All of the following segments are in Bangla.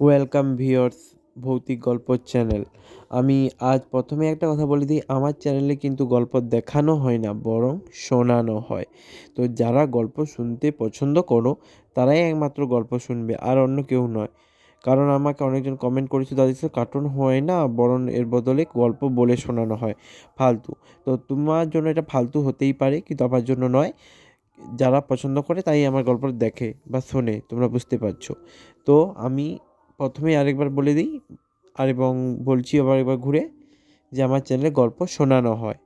ওয়েলকাম ভিউয়ার্স ভৌতিক গল্প চ্যানেল। আমি আজ প্রথমে একটা কথা বলে দিই, আমার চ্যানেলে কিন্তু গল্প দেখানো হয় না, বরং শোনানো হয়। তো যারা গল্প শুনতে পছন্দ করো তারাই একমাত্র গল্প শুনবে, আর অন্য কেউ নয়। কারণ আমাকে অনেকজন কমেন্ট করেছে, তাদের সাথে কার্টুন হয় না, বরং এর বদলে গল্প বলে শোনানো হয়, ফালতু। তো তোমার জন্য এটা ফালতু হতেই পারে, কিন্তু আমার জন্য নয়। যারা পছন্দ করে তাই আমার গল্প দেখে বা শোনে, তোমরা বুঝতে পারছো। তো আমি প্রথমেই আরেকবার বলে দিই, এবং বলছি আবার একবার ঘুরে, যে আমার চ্যানেলে গল্প শোনানো হয়,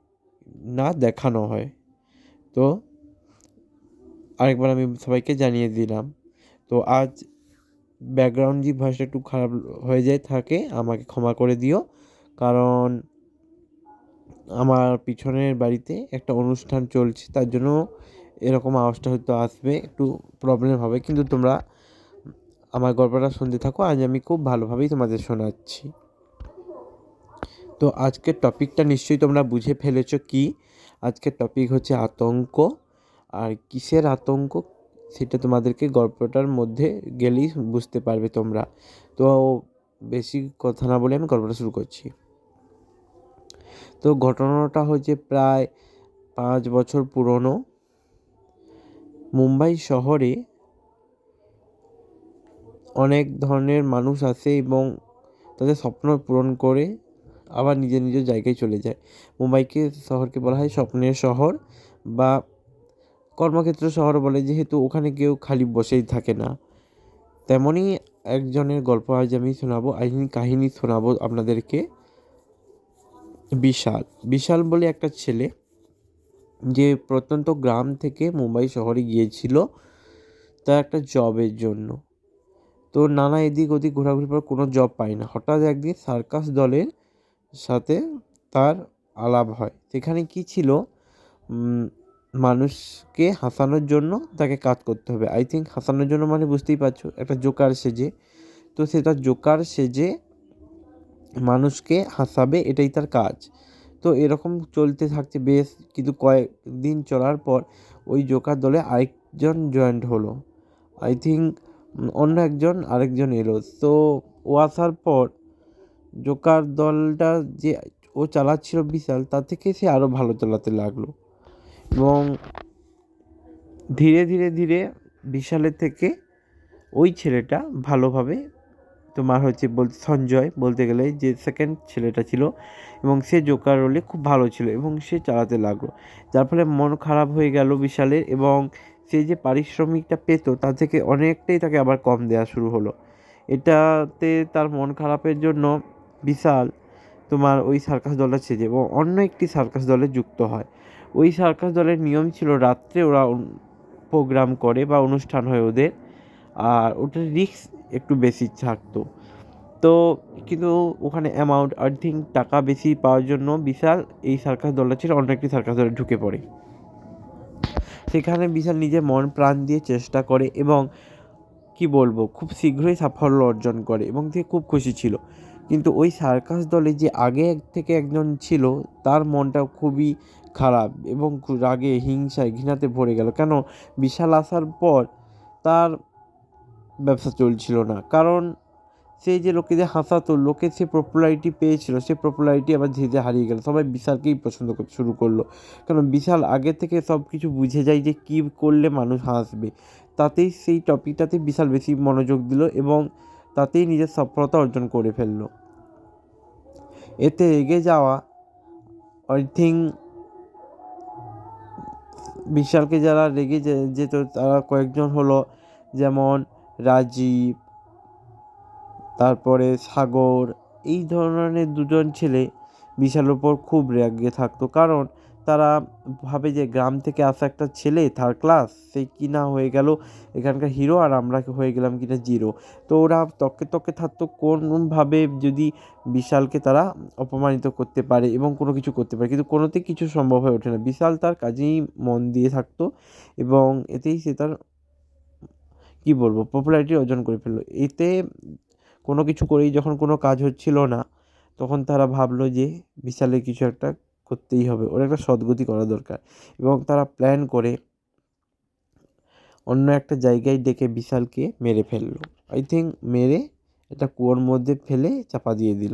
না দেখানো হয়। তো আরেকবার আমি সবাইকে জানিয়ে দিলাম। তো আজ ব্যাকগ্রাউন্ড যে ভয়েসটা একটু খারাপ হয়ে যায় থাকে, আমাকে ক্ষমা করে দিও। কারণ আমার পিছনের বাড়িতে একটা অনুষ্ঠান চলছে, তার জন্য এরকম আওয়াজটা হয়তো আসবে, একটু প্রবলেম হবে, কিন্তু তোমরা আমার গল্পটা শুনতে থাকো। আজ আমি খুব ভালোভাবেই তোমাদের শোনাচ্ছি। তো আজকের টপিকটা নিশ্চয়ই তোমরা বুঝে ফেলেছো কি। আজকের টপিক হচ্ছে আতঙ্ক। আর কিসের আতঙ্ক সেটা তোমাদেরকে গল্পটার মধ্যে গেলেই বুঝতে পারবে তোমরা। তো বেশি কথা না বলে আমি গল্পটা শুরু করছি। তো ঘটনাটা হচ্ছে প্রায় 5 বছর পুরনো। মুম্বাই শহরে অনেক ধরনের মানুষ আসে এবং তাদের স্বপ্ন পূরণ করে আবার নিজের নিজের জায়গায় চলে যায়। মুম্বাইকে শহরকে বলা হয় স্বপ্নের শহর বা কর্মক্ষেত্র শহর বলে, যেহেতু ওখানে কেউ খালি বসেই থাকে না। তেমনই একজনের গল্প আজ আমি শোনাবো, কাহিনী শোনাবো আপনাদেরকে। বিশাল বিশাল বলে একটা ছেলে, যে প্রত্যন্ত গ্রাম থেকে মুম্বাই শহরে গিয়েছিল তার একটা জবের জন্য। তো নানা এদিক ওদিক ঘোরাঘুরির পর কোনো জব পায় না। হঠাৎ একদিন সার্কাস দলের সাথে তার আলাপ হয়। সেখানে কি ছিল, মানুষকে হাসানোর জন্য তাকে কাজ করতে হবে। আই থিঙ্ক হাসানোর জন্য মানে বুঝতেই পারছো, একটা জোকার সেজে। তো সেটা জোকার সেজে মানুষকে হাসাবে, এটাই তার কাজ। তো এরকম চলতে থাকছে বেশ, কিন্তু কয়েকদিন চলার পর ওই জোকার দলে আরেকজন জয়েন্ট হলো। আই থিঙ্ক অন্য আরেকজন এলো। তো ও আসার পর জোকার দলটা যে ও চালাচ্ছিল বিশাল, তার থেকে সে আরও ভালো চালাতে লাগলো। এবং ধীরে ধীরে ধীরে বিশালের থেকে ওই ছেলেটা ভালোভাবে, তোমার হচ্ছে বলতে সঞ্জয় বলতে গেলে, যে সেকেন্ড ছেলেটা ছিল, এবং সে জোকার রোলে খুব ভালো ছিল এবং সে চালাতে লাগলো। যার ফলে মন খারাপ হয়ে গেল বিশালের, এবং সে যে পারিশ্রমিকটা পেতো তার থেকে অনেকটাই তাকে আবার কম দেওয়া শুরু হলো। এটাতে তার মন খারাপের জন্য বিশাল তোমার ওই সার্কাস দলটা ছেড়ে এবং অন্য একটি সার্কাস দলে যুক্ত হয়। ওই সার্কাস দলের নিয়ম ছিল রাত্রে ওরা প্রোগ্রাম করে বা অনুষ্ঠান হয় ওদের, আর ওটার রিস্ক একটু বেশি থাকতো। তো কিন্তু ওখানে অ্যামাউন্ট আই থিঙ্ক টাকা বেশি পাওয়ার জন্য বিশাল এই সার্কাস দলটা ছিল অন্য একটি সার্কাস দলে ঢুকে পড়ে। সেখানে বিশাল নিজের মন প্রাণ দিয়ে চেষ্টা করে এবং কি বলবো, খুব শীঘ্রই সাফল্য অর্জন করে এবং সে খুব খুশি ছিল। কিন্তু ওই সার্কাস দলে যে আগে থেকে একজন ছিল, তার মনটা খুবই খারাপ এবং রাগে হিংসায় ঘৃণাতে ভরে গেল। কেন, বিশাল আসার পর তার ব্যবসা চলছিল না। কারণ সেই যে লোকেদের হাসাতো, লোকে সে পপুলারিটি পেয়েছিল, সে পপুলারিটি আবার ধীরে ধীরে হারিয়ে গেল। সবাই বিশালকেই পছন্দ করতে শুরু করলো, কারণ বিশাল আগে থেকে সব কিছু বুঝে যায় যে কী করলে মানুষ হাসবে। তাতেই সেই টপিকটাতে বিশাল বেশি মনোযোগ দিল এবং তাতেই নিজের সফলতা অর্জন করে ফেললো। এতে এগিয়ে যাওয়া আই থিঙ্ক বিশালকে যারা রেগে যেত তারা কয়েকজন হলো, যেমন রাজীব, তারপরে সাগর। এই ধরনের দুজন ছেলে বিশালের ওপর খুব রেগে থাকতো, কারণ তারা ভাবে যে গ্রাম থেকে আসা একটা ছেলে থার্ড ক্লাস, সে কি না হয়ে গেল এখানকার হিরো, আর আমরা হয়ে গেলাম কিনা জিরো। তো ওরা তককে তককে থাকতো কোনভাবে যদি বিশালকে তারা অপমানিত করতে পারে এবং কোনো কিছু করতে পারে, কিন্তু কোনোতেই কিছু সম্ভব হয়ে ওঠে না। বিশাল তার কাজেই মন দিয়ে থাকতো এবং এতেই সে তার কি বলবো পপুলারিটি অর্জন করে ফেললো। এতে কোনো কিছু করেই যখন কোনো কাজ হচ্ছিল না, তখন তারা ভাবলো যে বিশালের কিছু একটা করতেই হবে, ওর একটা সদ্গতি করা দরকার। এবং তারা প্ল্যান করে অন্য একটা জায়গায় ডেকে বিশালকে মেরে ফেললো। আই থিঙ্ক মেরে একটা কুয়োর মধ্যে ফেলে চাপা দিয়ে দিল।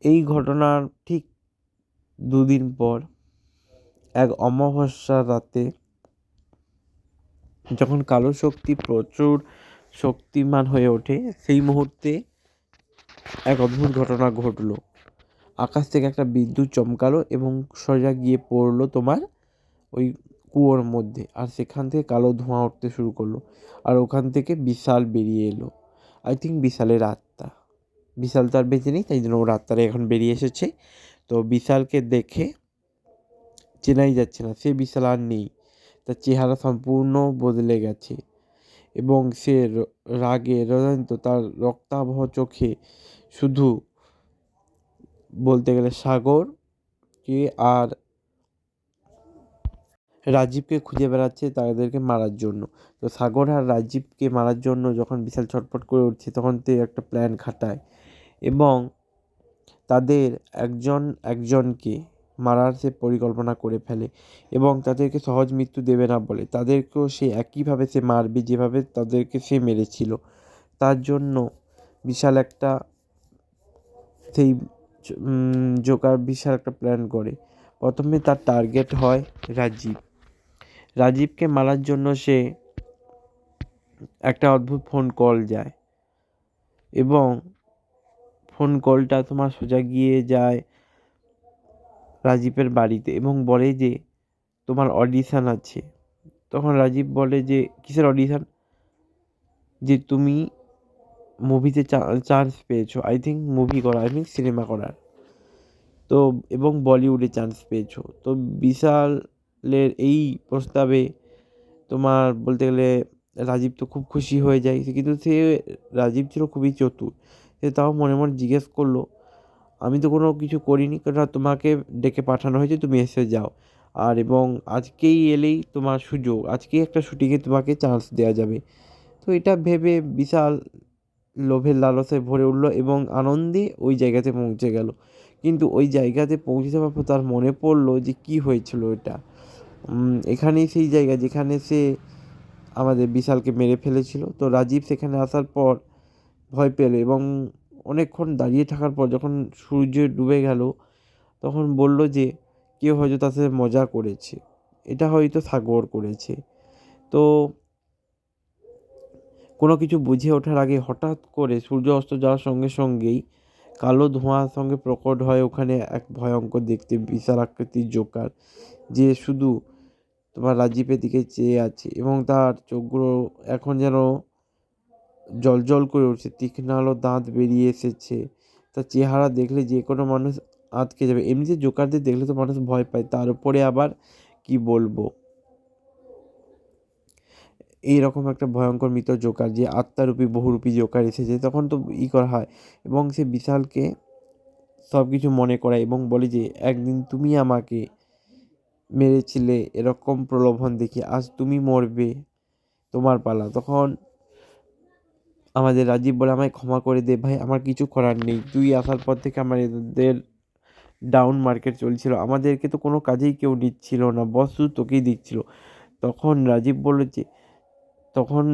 এই ঘটনার ঠিক 2 দিন পর এক অমাবস্যার রাতে যখন কালো শক্তি প্রচুর শক্তিমান হয়ে ওঠে, সেই মুহূর্তে এক অদ্ভুত ঘটনা ঘটলো। আকাশ থেকে একটা বিদ্যুৎ চমকালো এবং সোজা গিয়ে পড়লো তোমার ওই কুয়োর মধ্যে, আর সেখান থেকে কালো ধোঁয়া উঠতে শুরু করলো। আর ওখান থেকে বিশাল বেরিয়ে এলো। আই থিঙ্ক বিশালের আত্মা। বিশাল তো আর বেঁচে নেই, তাই জন্য ওর আত্মারা এখন বেরিয়ে এসেছে। তো বিশালকে দেখে চেনাই যাচ্ছে না, সে বিশাল আর নেই। তার চেহারা সম্পূর্ণ বদলে গেছে এবং সে রাগে রদন্ত, তার রক্তাভ চোখে শুধু বলতে গেলে সাগরকে আর রাজীবকে খুঁজে বেড়াচ্ছে তাদেরকে মারার জন্য। তো সাগর আর রাজীবকে মারার জন্য যখন বিশাল ছটফট করে উঠছে, তখন তে একটা প্ল্যান খাটায় এবং তাদের একজনকে মারার সে পরিকল্পনা করে ফেলে এবং তাদেরকে সহজ মৃত্যু দেবে না বলে তাদেরকেও সে একইভাবে সে মারবে যেভাবে তাদেরকে সে মেরেছিল। তার জন্য বিশাল একটা সেই বিশাল একটা প্ল্যান করে। প্রথমে তার টার্গেট হয় রাজীব। রাজীবকে মারার জন্য সে একটা অদ্ভুত ফোন কল যায় এবং ফোন কলটা তোমার সোজা গিয়ে যায় রাজীবের বাড়িতে এবং বলে যে তোমার অডিশান আছে। তখন রাজীব বলে যে কিসের অডিশান, যে তুমি মুভিতে চান্স পেয়েছো, আই থিঙ্ক মুভি করা, আই থিঙ্ক সিনেমা করার, তো এবং বলিউডে চান্স পেয়েছো। তো বিশালের এই প্রস্তাবে তোমার বলতে গেলে রাজীব তো খুব খুশি হয়ে যায়, কিন্তু রাজীব ছিল খুবই চতুর। সে তাও মনে মনে জিজ্ঞেস করলো, আমি তো কোনো কিছু করিনি, কেননা তোমাকে ডেকে পাঠানো হয়েছে, তুমি এসে যাও। আর এবং আজকেই এলেই তোমার সুযোগ, আজকেই একটা শুটিংয়ে তোমাকে চান্স দেওয়া যাবে। তো এটা ভেবে বিশাল লোভের লালসায় ভরে উঠল এবং আনন্দে ওই জায়গাতে পৌঁছে গেল। কিন্তু ওই জায়গাতে পৌঁছে যাওয়ার পর তার মনে পড়লো যে কী হয়েছিল এটা। এখানেই সেই জায়গা যেখানে সে আমাদের বিশালকে মেরে ফেলেছিল। তো রাজীব সেখানে আসার পর ভয় পেল এবং অনেকক্ষণ দাঁড়িয়ে থাকার পর যখন সূর্য ডুবে গেল, তখন বলল যে কেউ হয়তো তার সাথে মজা করেছে, এটা হয়তো সাগর করেছে। তো কোনো কিছু বুঝে ওঠার আগে হঠাৎ করে সূর্য অস্ত যাওয়ার সঙ্গে সঙ্গেই কালো ধোঁয়ার সঙ্গে প্রকট হয় ওখানে এক ভয়ঙ্কর দেখতে বিশাল আকৃতির জোকার, যে শুধু তোমার রাজীবের দিকে চেয়ে আছে এবং তার চোখগুলো এখন যেন জ্বলজ্বল করে উঠছে, তীক্ষ্ণালো দাঁত বেরিয়ে এসেছে। তার চেহারা দেখলে যে কোনো মানুষ আঁতকে যাবে। এমনিতে জোকারদের দেখলে তো মানুষ ভয় পায়, তার উপরে আবার কি বলবো, এইরকম একটা ভয়ঙ্কর মৃত জোকার, যে আত্মারূপী বহুরূপী জোকার এসেছে, তখন তো করা হয়। এবং সে বিশালকে সব কিছু মনে করায় এবং বলে যে একদিন তুমি আমাকে মেরেছিলে এরকম প্রলোভন দেখে, আজ তুমি মরবে, তোমার পালা। তখন আমাদের রাজীব বলে, আমায় ক্ষমা করে দে ভাই, আমার কিছু করার নেই, তুই আসার পর থেকে আমাদের ডাউন মার্কেট চলছিল, আমাদেরকে তো কোনো কাজেই কেউ নিচ্ছিল না, বস শুধু তোকেই দিচ্ছিল। তখন রাজীব বলল যে তখন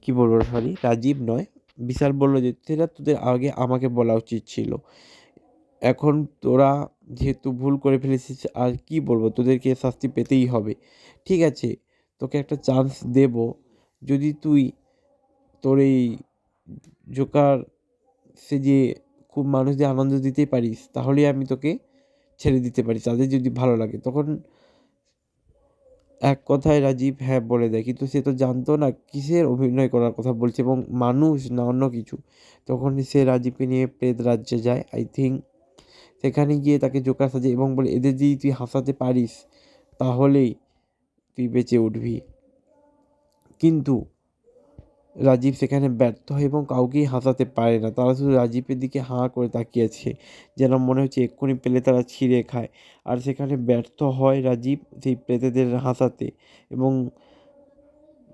কি বলবো, সরি রাজীব নয়, বিশাল বলল যে সেটা তোদের আগে আমাকে বলা উচিত ছিল। এখন তোরা যেহেতু ভুল করে ফেলেছিস, আর কি বলবো, তোদেরকে শাস্তি পেতেই হবে। ঠিক আছে, তোকে একটা চান্স দেব, যদি তুই তোর এই জোকার সে যে খুব মানুষদের আনন্দ দিতে পারিস, তাহলেই আমি তোকে ছেড়ে দিতে পারি, তাদের যদি ভালো লাগে। তখন এক কথায় রাজীব হ্যাঁ বলে দেয়, কিন্তু সে তো জানতো না কিসের অভিনয় করার কথা বলছে এবং মানুষ না অন্য কিছু। তখন সে রাজীবকে নিয়ে প্রেত রাজ্যে যায়, আই থিঙ্ক সেখানে গিয়ে তাকে জোকার সাজে এবং বলে এদের যদি তুই হাসাতে পারিস তাহলেই তুই বেঁচে উঠবি। কিন্তু রাজীব সেখানে ব্যর্থ হয় এবং কাউকেই হাসাতে পারে না, তারা শুধু রাজীবের দিকে হাঁ করে তাকিয়েছে, যেন মনে হচ্ছে এক্ষুনি পেলে তারা ছিঁড়ে খায়। আর সেখানে ব্যর্থ হয় রাজীব সেই প্রেতেদের হাসাতে এবং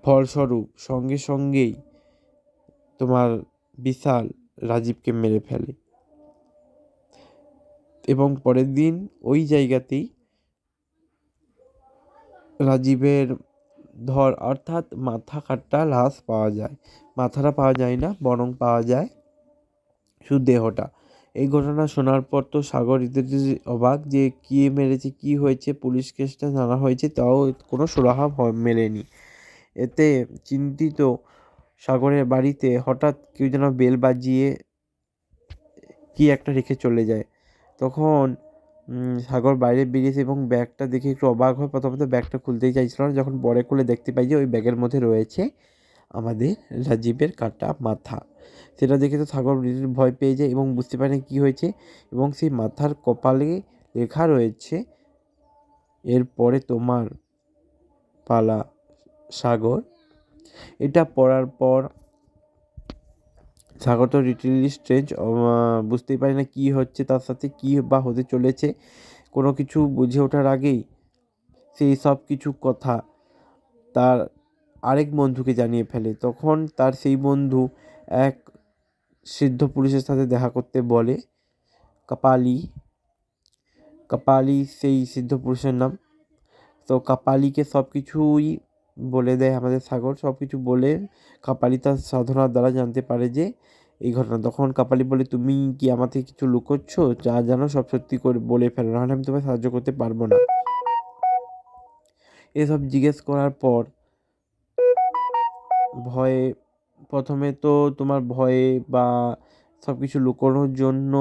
ফলস্বরূপ সঙ্গে সঙ্গেই তোমার বিশাল রাজীবকে মেরে ফেলে। এবং পরের দিন ওই জায়গাতেই রাজীবের অর্থাৎ মাথা কাটা লাশ পাওয়া যায়, মাথাটা পাওয়া যায় না, বরং পাওয়া যায় শুধু দেহটা। এই ঘটনা শোনার পর তো সাগর ইত্যাদি অবাক যে কে মেরেছে, কি হয়েছে। পুলিশ কেসটা জানা হয়েছে, তাও কোনো সুরাহা মেলেনি। এতে চিন্তিত সাগরের বাড়িতে হঠাৎ কেউ যেন বেল বাজিয়ে কি একটা রেখে চলে যায়। তখন সাগর বাইরে বেরিয়েছে এবং ব্যাগটা দেখে একটু অবাক হয়। প্রথমত ব্যাগটা খুলতেই চাইছিল না, যখন পরে খুলে দেখতে পাই যে ওই ব্যাগের মধ্যে রয়েছে আমাদের রাজীবের কাটা মাথা। সেটা দেখে তো সাগর ভয় পেয়ে যায় এবং বুঝতে পারে না কী হয়েছে, এবং সেই মাথার কপালে লেখা রয়েছে, এরপরে তোমার পালা সাগর। এটা পড়ার পর সাগর তো লিটলি স্ট্রেঞ্জ, বুঝতেই পারি না কী হচ্ছে, তার সাথে কী বা হতে চলেছে। কোনো কিছু বুঝে ওঠার আগেই সেই সব কিছু কথা তার আরেক বন্ধুকে জানিয়ে ফেলে। তখন তার সেই বন্ধু এক সিদ্ধ পুরুষের সাথে দেখা করতে বলে। কপালি, কপালি সেই সিদ্ধ পুরুষের নাম। তো কপালিকে সব কিছুই বলে দেয় আমাদের সাগর, সব কিছু বলে কপালি তার সাধনার দ্বারা জানতে পারে যে এই ঘটনা। তখন কপালি বলে, তুমি কি আমার থেকে কিছু লুকোচ্ছ? যা জানো সব সত্যি করে বলে ফেলো, নাহলে আমি তোমায় সাহায্য করতে পারবো না। এসব জিজ্ঞেস করার পর ভয়ে, প্রথমে তো তোমার ভয়ে বা সব কিছু লুকোনোর জন্য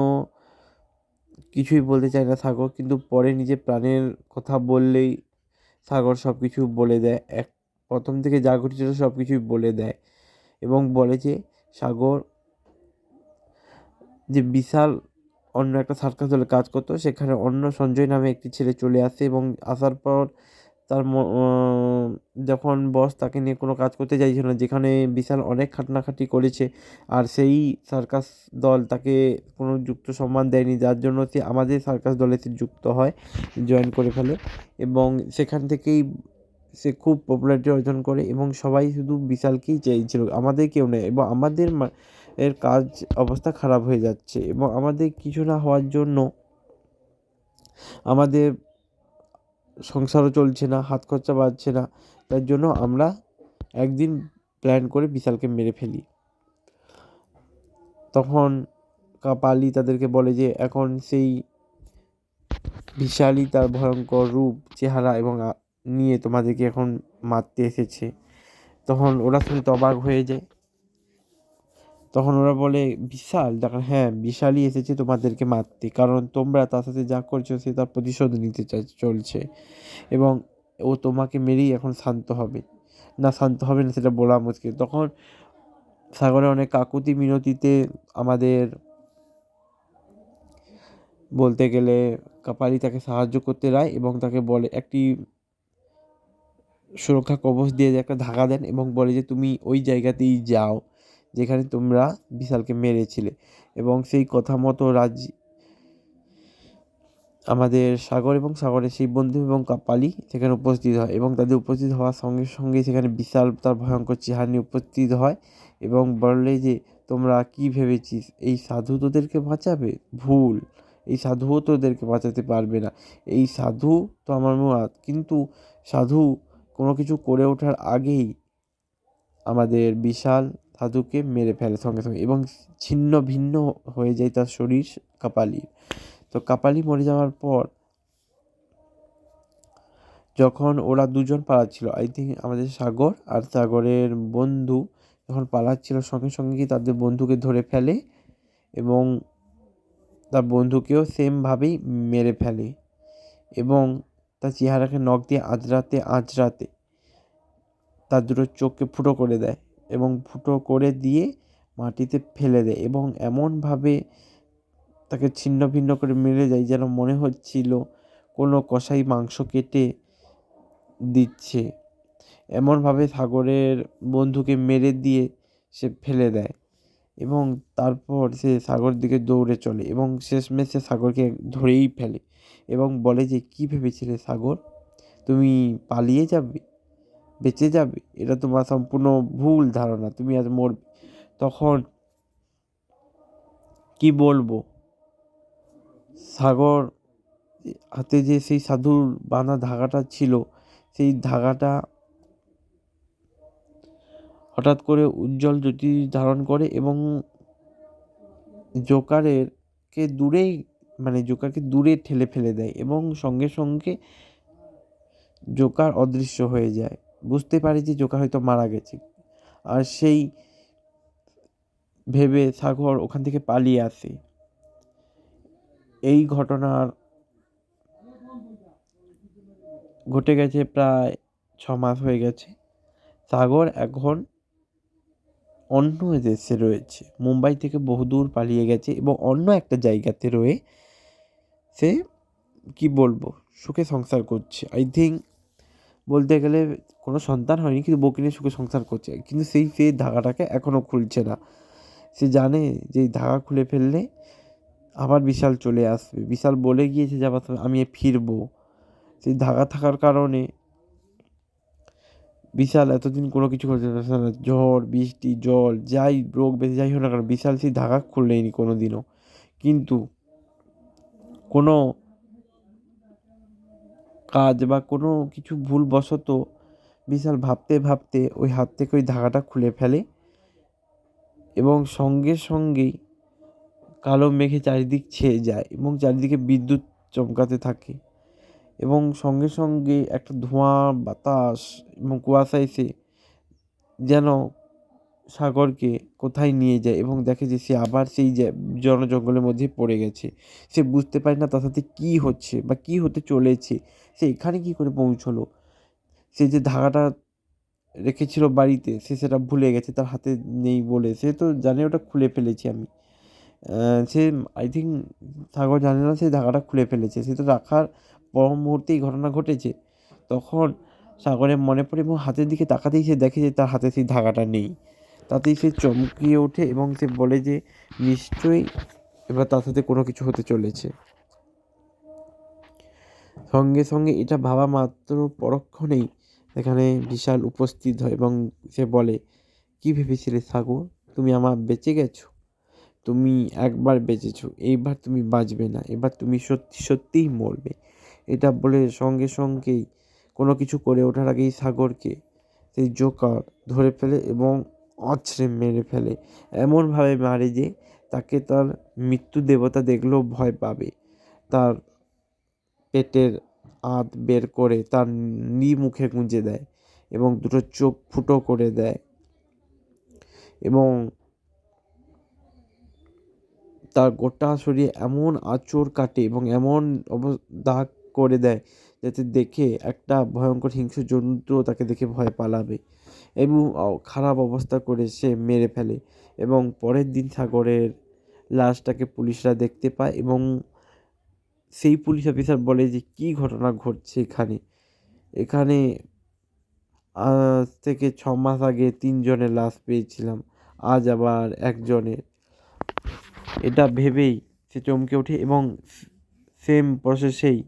কিছুই বলতে চায় না সাগর, কিন্তু পরে নিজের প্রাণের কথা বললেই সাগর সব কিছু বলে দেয়। প্রথম থেকে যা ঘটেছিল সব কিছুই বলে দেয় এবং বলে যে সাগর যে বিশাল অন্য একটা সার্কাস দলে কাজ করতো, সেখানে অন্য সঞ্জয় নামে একটি ছেলে চলে আসে এবং আসার পর তার যখন বস তাকে নিয়ে কোনো কাজ করতে চাইছিল না, যেখানে বিশাল অনেক খাটনাখাটি করেছে, আর সেই সার্কাস দল তাকে কোনো যুক্ত সম্মান দেয়নি, যার জন্য সে আমাদের সার্কাস দলে সে যুক্ত হয়, জয়েন করে ফেলে এবং সেখান থেকেই সে খুব পপুলারিটি অর্জন করে এবং সবাই শুধু বিশালকেই চেয়েছিল, আমাদের কেউ নেই। এবং আমাদের এর কাজ অবস্থা খারাপ হয়ে যাচ্ছে এবং আমাদের কিছু না হওয়ার জন্য আমাদের সংসারও চলছে না, হাত খরচা বাড়ছে না, তার জন্য আমরা একদিন প্ল্যান করে বিশালকে মেরে ফেলি। তখন কাপালি তাদেরকে বলে যে এখন সেই বিশালই তার ভয়ঙ্কর রূপ, চেহারা এবং নিয়ে তোমাদেরকে এখন মারতে এসেছে। তখন ওরা শুনে তো অবাক হয়ে যায়। তখন ওরা বলে, বিশাল? দেখো, হ্যাঁ, বিশালই এসেছে তোমাদেরকে মারতে, কারণ তোমরা তার সাথে যা করছো সে তার প্রতিশোধ নিতে চলছে এবং ও তোমাকে মেরেই এখন শান্ত হবে। না, শান্ত হবে না সেটা বলা মুশকিল। তখন সাগরে অনেক কাকুতি মিনতিতে আমাদের বলতে গেলে কাপালি তাকে সাহায্য করতে রায় এবং তাকে বলে, একটি সুরক্ষা কবচ দিয়ে একটা ধাগা দেন এবং বলে যে তুমি ওই জায়গাতেই যাও যেখানে তোমরা বিশালকে মেরেছিলে। এবং সেই কথা মতো আমাদের সাগর এবং সাগরের সেই বন্ধু এবং কাপালি সেখানে উপস্থিত হয় এবং তাদের উপস্থিত হওয়ার সঙ্গে সঙ্গে সেখানে বিশাল তার ভয়ঙ্কর চেহারা নিয়ে উপস্থিত হয় এবং বললে যে তোমরা কি ভেবেছিস এই সাধু তোদেরকে বাঁচাবে? ভুল, এই সাধুও তোদেরকে বাঁচাতে পারবে না। এই সাধু তো আমার মুরাদ, কিন্তু সাধু কোনো কিছু করে ওঠার আগেই আমাদের বিশাল সাধুকে মেরে ফেলে সঙ্গে সঙ্গে এবং ছিন্ন ভিন্ন হয়ে যায় তার শরীর কাপালির। তো কাপালি মরে যাওয়ার পর যখন ওরা দুজন পালাচ্ছিল, আই থিঙ্ক আমাদের সাগর আর সাগরের বন্ধু যখন পালাচ্ছিল, সঙ্গে সঙ্গে কি তাদের বন্ধুকে ধরে ফেলে এবং তার বন্ধুকেও সেমভাবেই মেরে ফেলে এবং তার চেহারাকে নখ দিয়ে আঁচড়াতে আঁচড়াতে তার দুটো চোখকে ফুটো করে দেয় এবং ফুটো করে দিয়ে মাটিতে ফেলে দেয় এবং এমনভাবে তাকে ছিন্ন ভিন্ন করে মেরে যায় যেন মনে হচ্ছিল কোনো কসাই মাংস কেটে দিচ্ছে। এমনভাবে সাগরের বন্ধুকে মেরে দিয়ে সে ফেলে দেয় এবং তারপর সে সাগর দিকে দৌড়ে চলে এবং শেষমেশ সে সাগরকে ধরেই ফেলে এবং বলে যে কী ভেবেছিলে সাগর, তুমি পালিয়ে যাবে, বেঁচে যাবে? এটা তোমার সম্পূর্ণ ভুল ধারণা, তুমি আজ মরবে। তখন কি বলবো, সাগর হাতে যে সেই সাধুর বাঁধা ধাগাটা ছিল, সেই ধাগাটা হঠাৎ করে উজ্জ্বল জ্যোতি ধারণ করে এবং জোকারকে দূরে ঠেলে ফেলে দেয় এবং সঙ্গে সঙ্গে জোকার অদৃশ্য হয়ে যায়। বুঝতে পারে যে জোকার হয়তো মারা গেছে, আর সেই ভেবে সাগর ওখান থেকে পালিয়ে আসে। এই ঘটনার ঘটে গেছে প্রায় 6 মাস হয়ে গেছে। সাগর এখন অন্য দেশে রয়েছে, মুম্বাই থেকে বহুদূর পালিয়ে গেছে এবং অন্য একটা জায়গাতে রয়ে সে কি বলবো সুখে সংসার করছে। আই থিঙ্ক বলতে গেলে কোনো সন্তান হয়নি, কিন্তু বউকে নিয়ে সুখে সংসার করছে, কিন্তু সেই ধাগাটাকে এখনও খুলছে না। সে জানে যে এই ধাগা খুলে ফেললে আবার বিশাল চলে আসবে। বিশাল বলে গিয়েছে যে আবার আমি ফিরবো। সেই ধাগা থাকার কারণে বিশাল এতদিন কোনো কিছু করতে পারছে না। ঝড় বৃষ্টি জল যাই রোগ ব্যাধি যাই হোক না কেন, বিশাল সেই ধাগা খুললেনি কোনো দিনও। কিন্তু কোনো কাজ বা কোনো কিছু ভুলবশত বিশাল ভাবতে ভাবতে ওই হাত থেকে ওই ধাগাটা খুলে ফেলে এবং সঙ্গে সঙ্গেই কালো মেঘে চারিদিক ছেয়ে যায় এবং চারিদিকে বিদ্যুৎ চমকাতে থাকে এবং সঙ্গে সঙ্গে একটা ধোঁয়া বাতাস এবং কুয়াশা এসে যেন সাগরকে কোথায় নিয়ে যায় এবং দেখে যে সে আবার সেই জঙ্গলের মধ্যে পড়ে গেছে। সে বুঝতে পারে না তার সাথে কী হচ্ছে বা কী হতে চলেছে, সে এখানে কী করে পৌঁছলো। সে যে ধাগাটা রেখেছিল বাড়িতে সে সেটা ভুলে গেছে, তার হাতে নেই বলে। সে তো জানে ওটা খুলে ফেলেছি আমি। সে আই থিঙ্ক সাগর জানে না সেই ধাগাটা খুলে ফেলেছে। সে তো রাখার পর মুহূর্তেই ঘটনা ঘটেছে। তখন সাগরের মনে পড়ে এবং হাতের দিকে তাকাতেই সে দেখে যে তার হাতে সেই ধাগাটা নেই। তাতেই সে চমকিয়ে ওঠে এবং সে বলে যে নিশ্চয়ই এবার তার সাথে কোনো কিছু হতে চলেছে। সঙ্গে সঙ্গে এটা ভাবা মাত্র পরক্ষণেই এখানে বিশাল উপস্থিত হয় এবং সে বলে, কি ভেবেছিলে সাগর? তুমি আমার বেঁচে গেছো? তুমি একবার বেঁচেছো, এইবার তুমি বাঁচবে না, এবার তুমি সত্যি সত্যিই মরবে। এটা বলে সঙ্গে সঙ্গেই কোনো কিছু করে ওঠার আগেই সাগরকে সেই জোকার ধরে ফেলে এবং আছড়ে মেরে ফেলে। এমনভাবে মারে যে তাকে তার মৃত্যু দেবতা দেখলেও ভয় পাবে। তার পেটের আঁত বের করে তার মুখে গুঁজে দেয় এবং দুটো চোখ ফুটো করে দেয় এবং তার গোটা শরীরে এমন আঁচড় কাটে এবং এমন দাগ করে দেয় যাতে দেখে একটা ভয়ঙ্কর হিংস্র জন্তুও তাকে দেখে ভয় পালাবে এবং খারাপ অবস্থা করে সে মেরে ফেলে। এবং পরের দিন সাগরের লাশটাকে পুলিশরা দেখতে পায় এবং সেই পুলিশ অফিসার বলে যে কী ঘটনা ঘটছে এখানে। এখানে আজ থেকে 6 মাস আগে 3 জনের লাশ পেয়েছিলাম, আজ আবার একজনের। এটা ভেবেই সে চমকে ওঠে এবং সেম প্রসেসেই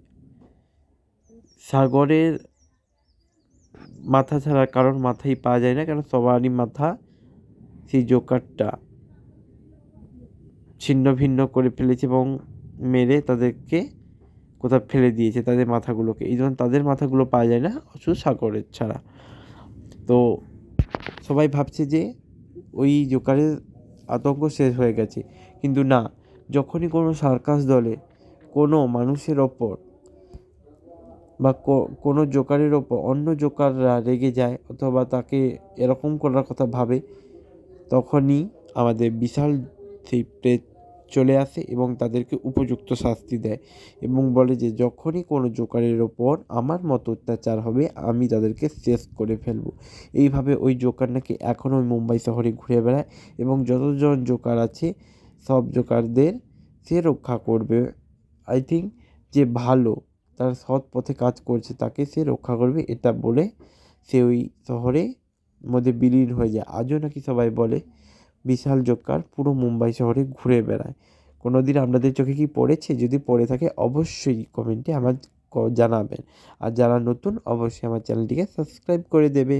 সাগরের মাথা ছাড়া কারোর মাথাই পাওয়া যায় না, কারণ সবারই মাথা সেই জোকারটা ছিন্ন ভিন্ন করে ফেলেছে এবং মেরে তাদেরকে কোথাও ফেলে দিয়েছে তাদের মাথাগুলোকে। এই জন্য তাদের মাথাগুলো পাওয়া যায় না শুধু সাগরের ছাড়া। তো সবাই ভাবছে যে ওই জোকারের আতঙ্ক শেষ হয়ে গেছে, কিন্তু না। যখনই কোনো সার্কাস দলে কোনো মানুষের ওপর বা কোনো জোকারের ওপর অন্য জোকাররা রেগে যায় অথবা তাকে এরকম করার কথা ভাবে, তখনই আমাদের বিশাল সেই প্রেত চলে আসে এবং তাদেরকে উপযুক্ত শাস্তি দেয় এবং বলে যে যখনই কোনো জোকারের ওপর আমার মতো অত্যাচার হবে আমি তাদেরকে শেষ করে ফেলবো। এইভাবে ওই জোকার নাকি এখনও মুম্বাই শহরে ঘুরে বেড়ায় এবং যতজন জোকার আছে সব জোকারদের সে রক্ষা করবে। আই থিঙ্ক যে ভালো, তার সৎ পথে কাজ করছে তাকে সে রক্ষা করবে, এটা বলে সে ওই শহরে মধ্যে বিলীন হয়ে যায়। আজও নাকি সবাই বলে বিশাল জোকার পুরো মুম্বাই শহরে ঘুরে বেড়ায়। কোনো দিন আপনাদের চোখে কি পড়েছে? যদি পড়ে থাকে অবশ্যই কমেন্টে আমার জানাবেন। আর যারা নতুন অবশ্যই আমার চ্যানেলটিকে সাবস্ক্রাইব করে দেবে।